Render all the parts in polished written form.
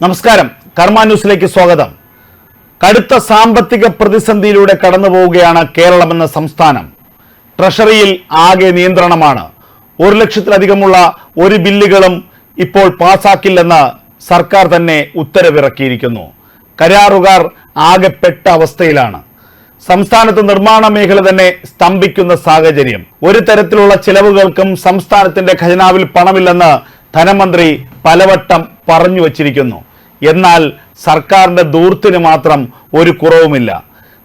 നമസ്കാരം, കർമ്മ ന്യൂസിലേക്ക് സ്വാഗതം. കടുത്ത സാമ്പത്തിക പ്രതിസന്ധിയിലൂടെ കടന്നുപോവുകയാണ് കേരളമെന്ന സംസ്ഥാനം. ട്രഷറിയിൽ ആകെ നിയന്ത്രണമാണ്. 1 ലക്ഷത്തിലധികമുള്ള ഒരു ബില്ലുകളും ഇപ്പോൾ പാസാക്കില്ലെന്ന് സർക്കാർ തന്നെ ഉത്തരവിറക്കിയിരിക്കുന്നു. കരാറുകാർ ആകെ പെട്ട അവസ്ഥയിലാണ്. സംസ്ഥാനത്ത് നിർമ്മാണ മേഖല തന്നെ സ്തംഭിക്കുന്ന സാഹചര്യം. ഒരു തരത്തിലുള്ള ചിലവുകൾക്കും സംസ്ഥാനത്തിന്റെ ഖജനാവിൽ പണമില്ലെന്ന് ധനമന്ത്രി പലവട്ടം പറഞ്ഞു വച്ചിരിക്കുന്നു. എന്നാൽ സർക്കാരിന്റെ ധൂർത്തിന് മാത്രം ഒരു കുറവുമില്ല.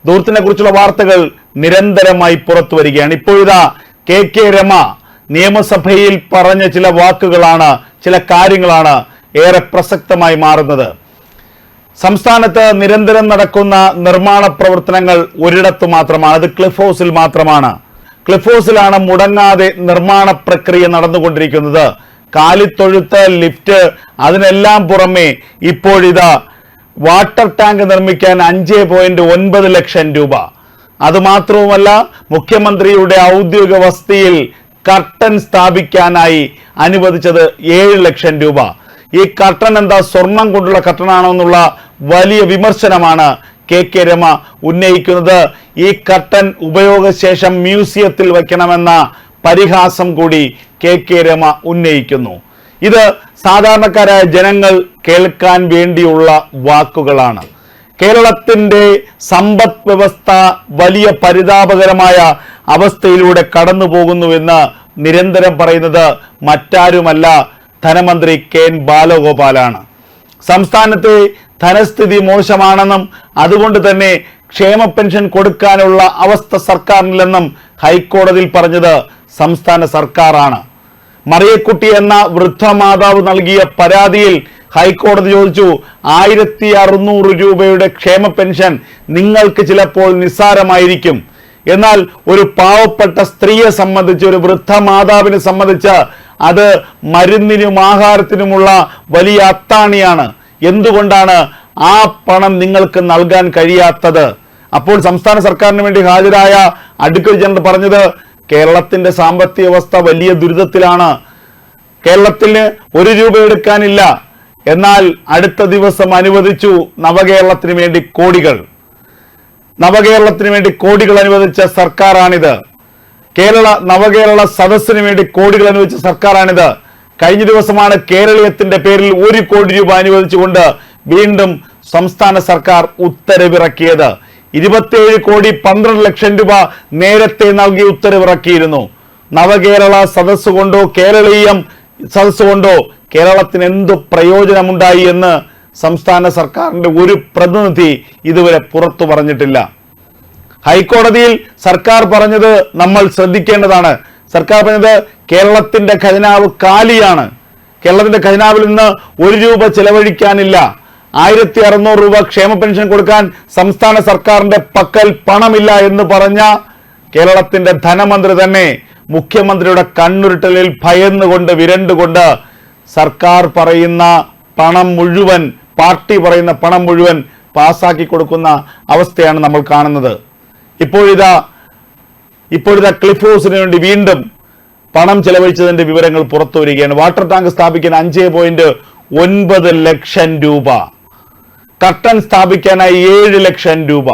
ധൂർത്തിനെ കുറിച്ചുള്ള വാർത്തകൾ നിരന്തരമായി പുറത്തു വരികയാണ്. ഇപ്പോഴിതാ കെ രമ നിയമസഭയിൽ പറഞ്ഞ ചില വാക്കുകളാണ്, ചില കാര്യങ്ങളാണ് ഏറെ പ്രസക്തമായി മാറുന്നത്. സംസ്ഥാനത്ത് നിരന്തരം നടക്കുന്ന നിർമ്മാണ പ്രവർത്തനങ്ങൾ ഒരിടത്തു മാത്രമാണ്, അത് ക്ലിഫ് ഹൗസിൽ മാത്രമാണ്. ക്ലിഫ് ഹൗസിലാണ് മുടങ്ങാതെ നിർമ്മാണ പ്രക്രിയ നടന്നുകൊണ്ടിരിക്കുന്നത്. കാലിത്തൊഴുത്ത്, ലിഫ്റ്റ്, അതിനെല്ലാം പുറമെ ഇപ്പോഴിതാ വാട്ടർ ടാങ്ക് നിർമ്മിക്കാൻ 5.9 ലക്ഷം രൂപ. അതുമാത്രവുമല്ല, മുഖ്യമന്ത്രിയുടെ ഔദ്യോഗിക വസതിയിൽ കർട്ടൻ സ്ഥാപിക്കാനായി അനുവദിച്ചത് 7 ലക്ഷം രൂപ. ഈ കർട്ടൻ എന്താ സ്വർണം കൊണ്ടുള്ള കർട്ടനാണോ എന്നുള്ള വലിയ വിമർശനമാണ് കെ രമ ഉന്നയിക്കുന്നത്. ഈ കർട്ടൻ ഉപയോഗശേഷം മ്യൂസിയത്തിൽ വയ്ക്കണമെന്ന പരിഹാസം കൂടി കെ രമ ഉന്നയിക്കുന്നു. ഇത് സാധാരണക്കാരായ ജനങ്ങൾ കേൾക്കാൻ വേണ്ടിയുള്ള വാക്കുകളാണ്. കേരളത്തിന്റെ സമ്പദ് വ്യവസ്ഥ വലിയ പരിതാപകരമായ അവസ്ഥയിലൂടെ കടന്നു പോകുന്നുവെന്ന് നിരന്തരം പറയുന്നത് മറ്റാരുമല്ല, ധനമന്ത്രി കെ ബാലഗോപാലാണ്. സംസ്ഥാനത്തെ ധനസ്ഥിതി മോശമാണെന്നും അതുകൊണ്ട് തന്നെ ക്ഷേമ പെൻഷൻ കൊടുക്കാനുള്ള അവസ്ഥ സർക്കാരിനില്ലെന്നും ഹൈക്കോടതിയിൽ പറഞ്ഞത് സംസ്ഥാന സർക്കാരാണ്. മറിയക്കുട്ടി എന്ന വൃദ്ധമാതാവ് നൽകിയ പരാതിയിൽ ഹൈക്കോടതി ചോദിച്ചു, 1600 രൂപയുടെ ക്ഷേമ പെൻഷൻ നിങ്ങൾക്ക് ചിലപ്പോൾ നിസ്സാരമായിരിക്കും, എന്നാൽ ഒരു പാവപ്പെട്ട സ്ത്രീയെ സംബന്ധിച്ച്, ഒരു വൃദ്ധമാതാവിനെ സംബന്ധിച്ച് അത് മരുന്നിനും ആഹാരത്തിനുമുള്ള വലിയ അത്താണിയാണ്. എന്തുകൊണ്ടാണ് ആ പണം നിങ്ങൾക്ക് നൽകാൻ കഴിയാത്തത്? അപ്പോൾ സംസ്ഥാന സർക്കാരിന് വേണ്ടി ഹാജരായ അഡ്വക്കേറ്റ് ജനറൽ പറഞ്ഞത്, കേരളത്തിന്റെ സാമ്പത്തിക വ്യവസ്ഥ വലിയ ദുരിതത്തിലാണ്, കേരളത്തിന് 1 രൂപ എടുക്കാനില്ല, എന്നാൽ അടുത്ത ദിവസം അനുവദിച്ചു നവകേരളത്തിന് വേണ്ടി കോടികൾ. നവകേരളത്തിന് വേണ്ടി കോടികൾ അനുവദിച്ച സർക്കാരാണിത്. നവകേരള സദസ്സിന് വേണ്ടി കോടികൾ അനുവദിച്ച സർക്കാരാണിത്. കഴിഞ്ഞ ദിവസമാണ് കേരളീയത്തിന്റെ പേരിൽ 1 കോടി രൂപ അനുവദിച്ചുകൊണ്ട് വീണ്ടും സംസ്ഥാന സർക്കാർ ഉത്തരവിറക്കിയത്. 27 കോടി 12 ലക്ഷം രൂപ നേരത്തെ നൽകി ഉത്തരവിറക്കിയിരുന്നു. നവകേരള സദസ് കൊണ്ടോ കേരളീയം സദസ് കൊണ്ടോ കേരളത്തിന് എന്തു പ്രയോജനമുണ്ടായി എന്ന് സംസ്ഥാന സർക്കാരിന്റെ ഒരു പ്രതിനിധി ഇതുവരെ പുറത്തു പറഞ്ഞിട്ടില്ല. ഹൈക്കോടതിയിൽ സർക്കാർ പറഞ്ഞത് നമ്മൾ ശ്രദ്ധിക്കേണ്ടതാണ്. സർക്കാർ പറഞ്ഞത് കേരളത്തിന്റെ ഖജനാവ് കാലിയാണ്, കേരളത്തിന്റെ ഖജനാവിൽ നിന്ന് 1 രൂപ ചെലവഴിക്കാനില്ല, 1600 രൂപ ക്ഷേമ പെൻഷൻ കൊടുക്കാൻ സംസ്ഥാന സർക്കാരിന്റെ പക്കൽ പണമില്ല എന്ന് പറഞ്ഞ കേരളത്തിന്റെ ധനമന്ത്രി തന്നെ മുഖ്യമന്ത്രിയുടെ കണ്ണുരുട്ടലിൽ ഭയന്നുകൊണ്ട് വിരണ്ടുകൊണ്ട് സർക്കാർ പറയുന്ന പണം മുഴുവൻ, പാർട്ടി പറയുന്ന പണം മുഴുവൻ പാസാക്കി കൊടുക്കുന്ന അവസ്ഥയാണ് നമ്മൾ കാണുന്നത്. ഇപ്പോഴിതാ ക്ലിഫ് ഹൗസിന് വേണ്ടി വീണ്ടും പണം ചെലവഴിച്ചതിന്റെ വിവരങ്ങൾ പുറത്തു വരികയാണ്. വാട്ടർ ടാങ്ക് സ്ഥാപിക്കാൻ 5.9 ലക്ഷം രൂപ, കർട്ടൻ സ്ഥാപിക്കാനായി 7 ലക്ഷം രൂപ,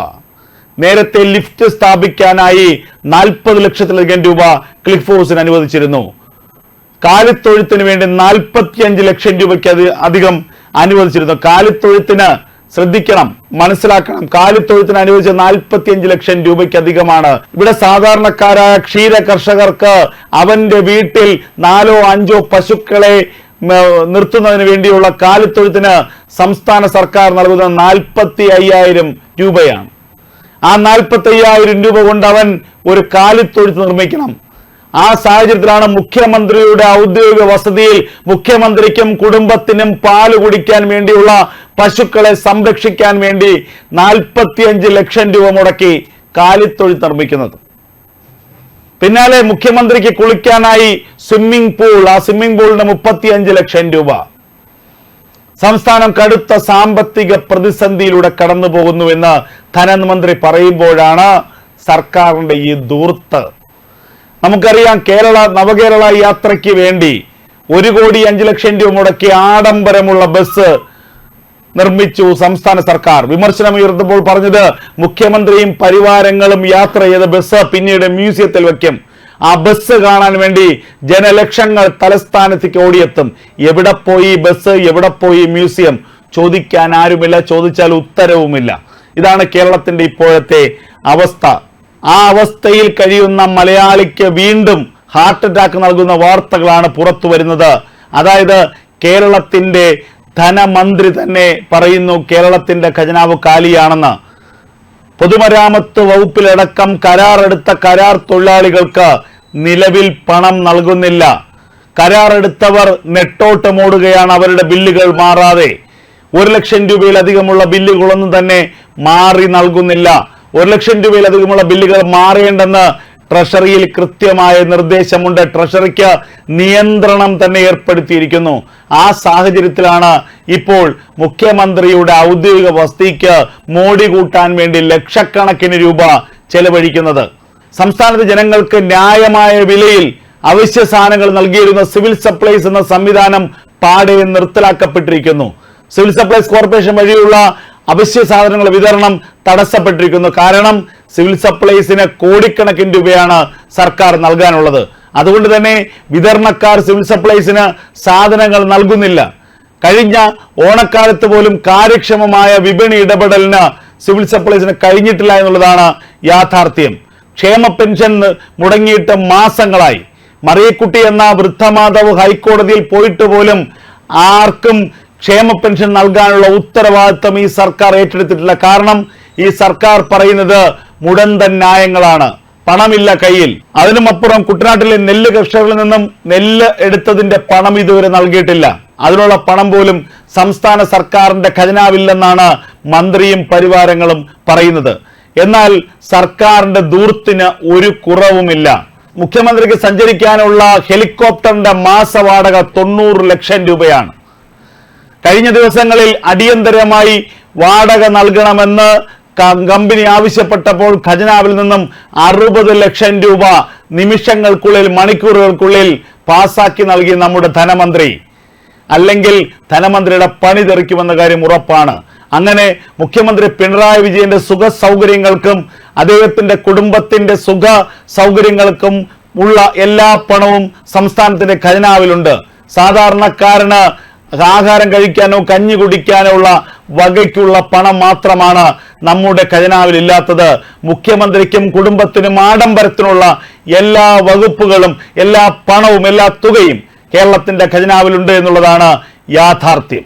നേരത്തെ ലിഫ്റ്റ് സ്ഥാപിക്കാനായി 40 ലക്ഷത്തിലധികം രൂപ ക്ലിഫ് ഹൗസിന് അനുവദിച്ചിരുന്നു. കാലിത്തൊഴുത്തിന് വേണ്ടി 45 ലക്ഷം രൂപയ്ക്ക് അധികം അനുവദിച്ചിരുന്നു. കാലിത്തൊഴുത്തിന് ശ്രദ്ധിക്കണം, മനസ്സിലാക്കണം, കാലിത്തൊഴുത്തിന് അനുവദിച്ച 45 ലക്ഷം രൂപയ്ക്ക് അധികമാണ്. ഇവിടെ സാധാരണക്കാരായ ക്ഷീര കർഷകർക്ക് അവന്റെ വീട്ടിൽ 4 or 5 പശുക്കളെ നിർത്തുന്നതിന് വേണ്ടിയുള്ള കാലിത്തൊഴുത്തിന് സംസ്ഥാന സർക്കാർ നൽകുന്ന 45,000 രൂപയാണ്. ആ 45,000 രൂപ കൊണ്ട് അവൻ ഒരു കാലിത്തൊഴുത്ത് നിർമ്മിക്കണം. ആ സാഹചര്യത്തിലാണ് മുഖ്യമന്ത്രിയുടെ ഔദ്യോഗിക വസതിയിൽ മുഖ്യമന്ത്രിക്കും കുടുംബത്തിനും പാല് കുടിക്കാൻ വേണ്ടിയുള്ള പശുക്കളെ സംരക്ഷിക്കാൻ വേണ്ടി 45 ലക്ഷം രൂപ മുടക്കി കാലിത്തൊഴുത്ത് നിർമ്മിക്കുന്നത്. പിന്നാലെ മുഖ്യമന്ത്രിക്ക് കുളിക്കാനായി സ്വിമ്മിംഗ് പൂൾ, ആ സ്വിമ്മിംഗ് പൂളിന് 35 ലക്ഷം രൂപ. സംസ്ഥാനം കടുത്ത സാമ്പത്തിക പ്രതിസന്ധിയിലൂടെ കടന്നു പോകുന്നുവെന്ന് ധനമന്ത്രി പറയുമ്പോഴാണ് സർക്കാരിന്റെ ഈ ധൂർത്ത്. നമുക്കറിയാം, നവകേരള യാത്രയ്ക്ക് വേണ്ടി 1.5 കോടി രൂപ മുടക്കി ആഡംബരമുള്ള ബസ് നിർമ്മിച്ചു സംസ്ഥാന സർക്കാർ. വിമർശനമുയർന്നപ്പോൾ പറഞ്ഞത് മുഖ്യമന്ത്രിയും പരിവാരങ്ങളും യാത്ര ചെയ്ത ബസ് പിന്നീട് മ്യൂസിയത്തിൽ വെക്കും. ആ ബസ് കാണാൻ വേണ്ടി ജനലക്ഷങ്ങൾ തലസ്ഥാനത്തേക്ക് ഓടിയെത്തും. എവിടെ പോയി ബസ്, എവിടെ പോയി മ്യൂസിയം? ചോദിക്കാൻ ആരുമില്ല, ചോദിച്ചാൽ ഉത്തരവുമില്ല. ഇതാണ് കേരളത്തിന്റെ ഇപ്പോഴത്തെ അവസ്ഥ. ആ അവസ്ഥയിൽ കഴിയുന്ന മലയാളിക്ക് വീണ്ടും ഹാർട്ട് അറ്റാക്ക് നൽകുന്ന വാർത്തകളാണ് പുറത്തു വരുന്നത്. അതായത് കേരളത്തിന്റെ ധനമന്ത്രി തന്നെ പറയുന്നു കേരളത്തിന്റെ ഖജനാവ് കാലിയാണെന്ന്. പൊതുമരാമത്ത് വകുപ്പിലടക്കം കരാറെടുത്ത കരാർ തൊഴിലാളികൾക്ക് നിലവിൽ പണം നൽകുന്നില്ല. കരാറെടുത്തവർ നെട്ടോട്ട് മൂടുകയാണ്, അവരുടെ ബില്ലുകൾ മാറാതെ. 1 ലക്ഷം രൂപയിലധികമുള്ള ബില്ലുകളൊന്നും തന്നെ മാറി നൽകുന്നില്ല. 1 ലക്ഷം രൂപയിലധികമുള്ള ബില്ലുകൾ മാറേണ്ടെന്ന് ട്രഷറിയിൽ കൃത്യമായ നിർദ്ദേശമുണ്ട്. ട്രഷറിക്ക് നിയന്ത്രണം തന്നെ ഏർപ്പെടുത്തിയിരിക്കുന്നു. ആ സാഹചര്യത്തിലാണ് ഇപ്പോൾ മുഖ്യമന്ത്രിയുടെ ഔദ്യോഗിക വസതിക്ക് മോടി കൂട്ടാൻ വേണ്ടി ലക്ഷക്കണക്കിന് രൂപ ചെലവഴിക്കുന്നത്. സംസ്ഥാനത്തെ ജനങ്ങൾക്ക് ന്യായമായ വിലയിൽ അവശ്യ സാധനങ്ങൾ നൽകിയിരുന്ന സിവിൽ സപ്ലൈസ് എന്ന സംവിധാനം പാടെ നിർത്തലാക്കപ്പെട്ടിരിക്കുന്നു. സിവിൽ സപ്ലൈസ് കോർപ്പറേഷൻ വഴിയുള്ള അവശ്യ സാധനങ്ങളുടെ വിതരണം തടസ്സപ്പെട്ടിരിക്കുന്നു. കാരണം സിവിൽ സപ്ലൈസിന് കോടിക്കണക്കിന് രൂപയാണ് സർക്കാർ നൽകാനുള്ളത്. അതുകൊണ്ട് തന്നെ വിതരണക്കാർ സിവിൽ സപ്ലൈസിന് സാധനങ്ങൾ നൽകുന്നില്ല. കഴിഞ്ഞ ഓണക്കാലത്ത് പോലും കാര്യക്ഷമമായ വിപണി ഇടപെടലിന് സിവിൽ സപ്ലൈസിന് കഴിഞ്ഞിട്ടില്ല എന്നുള്ളതാണ് യാഥാർത്ഥ്യം. ക്ഷേമ പെൻഷൻ മുടങ്ങിയിട്ട് മാസങ്ങളായി. മറിയക്കുട്ടി എന്ന വൃദ്ധമാതാവ് ഹൈക്കോടതിയിൽ പോയിട്ട് പോലും ആർക്കും ക്ഷേമ പെൻഷൻ നൽകാനുള്ള ഉത്തരവാദിത്വം ഈ സർക്കാർ ഏറ്റെടുത്തിട്ടില്ല. കാരണം ഈ സർക്കാർ പറയുന്നത് മുടന്തൻ ന്യായങ്ങളാണ്, പണമില്ല കയ്യിൽ. അതിനുമപ്പുറം കുട്ടനാട്ടിലെ നെല്ല് കർഷകരിൽ നിന്നും നെല്ല് എടുത്തതിന്റെ പണം ഇതുവരെ നൽകിയിട്ടില്ല. അതിനുള്ള പണം പോലും സംസ്ഥാന സർക്കാരിന്റെ ഖജനാവില്ലെന്നാണ് മന്ത്രിയും പരിവാരങ്ങളും പറയുന്നത്. എന്നാൽ സർക്കാരിന്റെ ദൂർത്തിന് ഒരു കുറവുമില്ല. മുഖ്യമന്ത്രിക്ക് സഞ്ചരിക്കാനുള്ള ഹെലികോപ്റ്ററിന്റെ മാസവാടക 90 ലക്ഷം രൂപയാണ്. കഴിഞ്ഞ ദിവസങ്ങളിൽ അടിയന്തരമായി വാടക നൽകണമെന്ന് കമ്പനി ആവശ്യപ്പെട്ടപ്പോൾ ഖജനാവിൽ നിന്നും 60 ലക്ഷം രൂപ നിമിഷങ്ങൾക്കുള്ളിൽ, മണിക്കൂറുകൾക്കുള്ളിൽ പാസാക്കി നൽകി നമ്മുടെ ധനമന്ത്രി. അല്ലെങ്കിൽ ധനമന്ത്രിയുടെ പണി തെറിക്കുമെന്ന കാര്യം ഉറപ്പാണ്. അങ്ങനെ മുഖ്യമന്ത്രി പിണറായി വിജയന്റെ സുഖ സൗകര്യങ്ങൾക്കും അദ്ദേഹത്തിന്റെ കുടുംബത്തിന്റെ സുഖ സൗകര്യങ്ങൾക്കും ഉള്ള എല്ലാ പണവും സംസ്ഥാനത്തിന്റെ ഖജനാവിലുണ്ട്. സാധാരണക്കാരന് ആഹാരം കഴിക്കാനോ കഞ്ഞി കുടിക്കാനോ ഉള്ള വകയ്ക്കുള്ള പണം മാത്രമാണ് നമ്മുടെ ഖജനാവിൽ ഇല്ലാത്തത്. മുഖ്യമന്ത്രിക്കും കുടുംബത്തിനും ആഡംബരത്തിനുള്ള എല്ലാ വകുപ്പുകളും, എല്ലാ പണവും, എല്ലാ തുകയും കേരളത്തിന്റെ ഖജനാവിലുണ്ട് എന്നുള്ളതാണ് യാഥാർത്ഥ്യം.